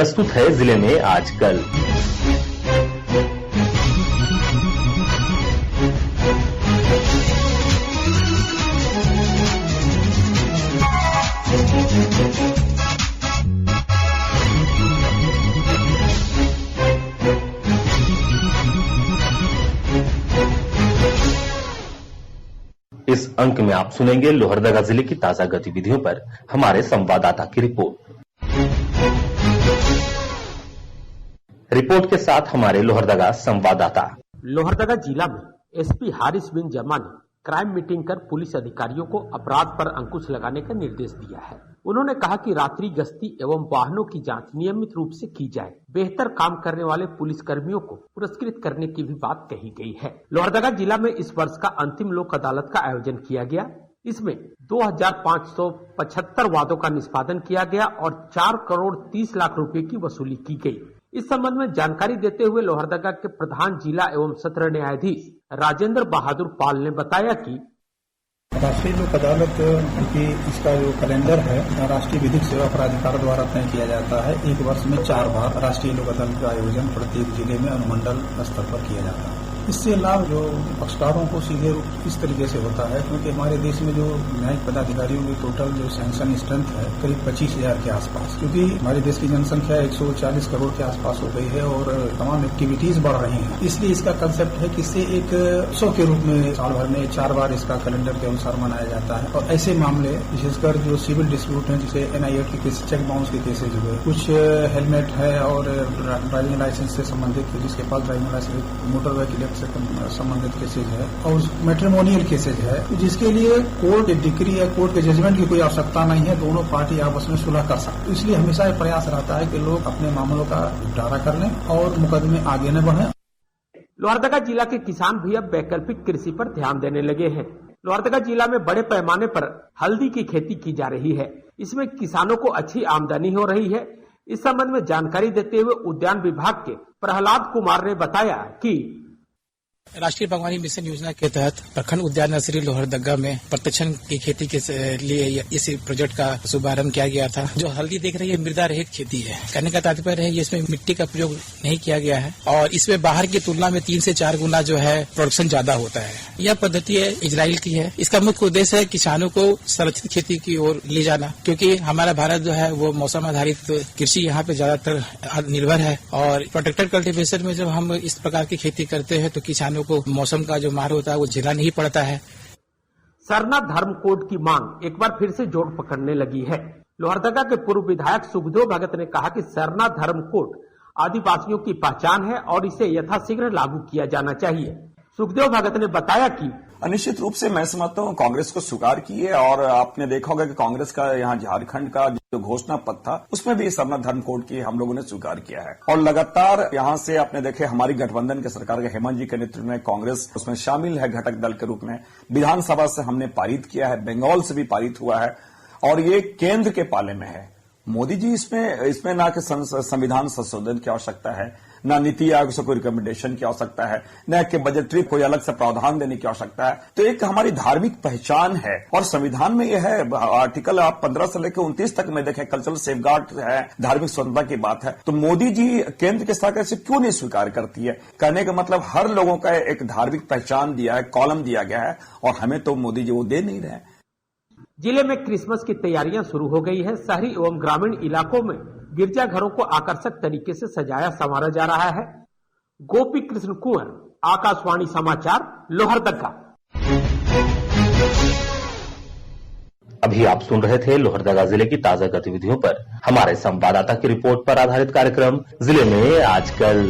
प्रस्तुत है जिले में आजकल। इस अंक में आप सुनेंगे लोहरदगा जिले की ताजा गतिविधियों पर हमारे संवाददाता की रिपोर्ट के साथ हमारे लोहरदगा संवाददाता। लोहरदगा जिला में एसपी हारिस बिन जमा ने क्राइम मीटिंग कर पुलिस अधिकारियों को अपराध पर अंकुश लगाने का निर्देश दिया है। उन्होंने कहा कि रात्रि गश्ती एवं वाहनों की जांच नियमित रूप से की जाए। बेहतर काम करने वाले पुलिस कर्मियों को पुरस्कृत करने की भी बात कही गई है। लोहरदगा जिला में इस वर्ष का अंतिम लोक अदालत का आयोजन किया गया। इसमें 2575 वादों का निष्पादन किया गया और 4 करोड़ 30 लाख रुपए की वसूली की गई। इस संबंध में जानकारी देते हुए लोहरदगा के प्रधान जिला एवं सत्र न्यायाधीश राजेंद्र बहादुर पाल ने बताया कि राष्ट्रीय लोक अदालत की इसका जो कैलेंडर है राष्ट्रीय विधिक सेवा प्राधिकार द्वारा तय किया जाता है। एक वर्ष में 4 बार राष्ट्रीय लोक अदालत का आयोजन प्रत्येक जिले में अनुमंडल स्तर पर किया जाता है। इससे लाभ जो पक्षकारों को सीधे रूप इस तरीके से होता है क्योंकि हमारे देश में जो न्यायिक पदाधिकारियों की टोटल जो सैंक्शन स्ट्रेंथ है करीब 25,000 के आसपास, क्योंकि हमारे देश की जनसंख्या 140 करोड़ के आसपास हो गई है और तमाम एक्टिविटीज बढ़ रही हैं। इसलिए इसका कंसेप्ट है कि इससे एक उत्सव के रूप में साल भर में 4 बार इसका कैलेंडर के अनुसार मनाया जाता है। और ऐसे मामले विशेषकर जो सिविल डिस्प्यूट है जैसे NIA के केस, चेक बाउंस के केसेज हुए, कुछ हेलमेट है और ड्राइविंग लाइसेंस से संबंधित जिसके पास ड्राइविंग लाइसेंस मोटर व्हीकल से संबंधित केसेज है और मैट्रिमोनियल केसेज है जिसके लिए कोर्ट के डिक्री या कोर्ट के जजमेंट की कोई आवश्यकता नहीं है। दोनों पार्टी आपस में सुलह कर सकते। तो इसलिए हमेशा ये प्रयास रहता है कि लोग अपने मामलों का निपटारा कर लें और मुकदमे आगे न बढ़े। लोहरदगा जिला के किसान भी अब वैकल्पिक कृषि पर ध्यान देने लगे हैं। लोहरदगा जिला में बड़े पैमाने पर हल्दी की खेती की जा रही है। इसमें किसानों को अच्छी आमदनी हो रही है। इस संबंध में जानकारी देते हुए उद्यान विभाग के प्रहलाद कुमार ने बताया कि राष्ट्रीय बागवानी मिशन योजना के तहत प्रखंड उद्यान नर्सरी लोहरदगा में प्रत्यक्षण की खेती के लिए इस प्रोजेक्ट का शुभारंभ किया गया था। जो हल्दी देख रही है मृदा रहित खेती है। कहने का तात्पर्य है इसमें मिट्टी का प्रयोग नहीं किया गया है और इसमें बाहर की तुलना में 3 से 4 गुना जो है प्रोडक्शन ज्यादा होता है। यह पद्धति है इजराइल की है। इसका मुख्य उद्देश्य है किसानों को संरक्षित खेती की ओर ले जाना, क्योंकि हमारा भारत जो है वो मौसम आधारित कृषि यहाँ पे ज्यादातर निर्भर है और प्रोटेक्टेड कल्टीवेशन में जब हम इस प्रकार की खेती करते हैं तो किसानों को मौसम का जो मार होता है वो झेलना नहीं पड़ता है। सरना धर्म कोड की मांग एक बार फिर से जोर पकड़ने लगी है। लोहरदगा के पूर्व विधायक सुखदेव भगत ने कहा कि सरना धर्म कोड आदिवासियों की पहचान है और इसे यथाशीघ्र लागू किया जाना चाहिए। सुखदेव भगत ने बताया कि निश्चित रूप से मैं समझता हूँ कांग्रेस को स्वीकार की है और आपने देखा होगा कि कांग्रेस का यहाँ झारखंड का जो घोषणा पत्र था उसमें भी सरना धर्म कोड की हम लोगों ने स्वीकार किया है और लगातार यहाँ से आपने देखे हमारी गठबंधन के सरकार के हेमंत जी के नेतृत्व में कांग्रेस उसमें शामिल है घटक दल के रूप में। विधानसभा से हमने पारित किया है, बंगाल से भी पारित हुआ है और ये केंद्र के पाले में है। मोदी जी इसमें ना कि संविधान संशोधन की आवश्यकता है, ना नीति आयोग से कोई रिकमेंडेशन की आवश्यकता है, न कि बजटरी कोई अलग से प्रावधान देने की आवश्यकता है। तो एक हमारी धार्मिक पहचान है और संविधान में यह है, आर्टिकल आप 15 से लेकर 29 तक में देखें कल्चरल सेफगार्ड है, धार्मिक स्वतंत्रता की बात है। तो मोदी जी केंद्र की सरकार से क्यों नहीं स्वीकार करती है? कहने का मतलब हर लोगों का एक धार्मिक पहचान दिया है, कॉलम दिया गया है और हमें तो मोदी जी वो दे नहीं रहे। जिले में क्रिसमस की तैयारियां शुरू हो गई है। शहरी एवं ग्रामीण इलाकों में गिरजाघरों को आकर्षक तरीके से सजाया संवारा जा रहा है। गोपी कृष्ण कुंवर, आकाशवाणी समाचार, लोहरदगा। अभी आप सुन रहे थे लोहरदगा जिले की ताजा गतिविधियों पर हमारे संवाददाता की रिपोर्ट पर आधारित कार्यक्रम जिले में आजकल।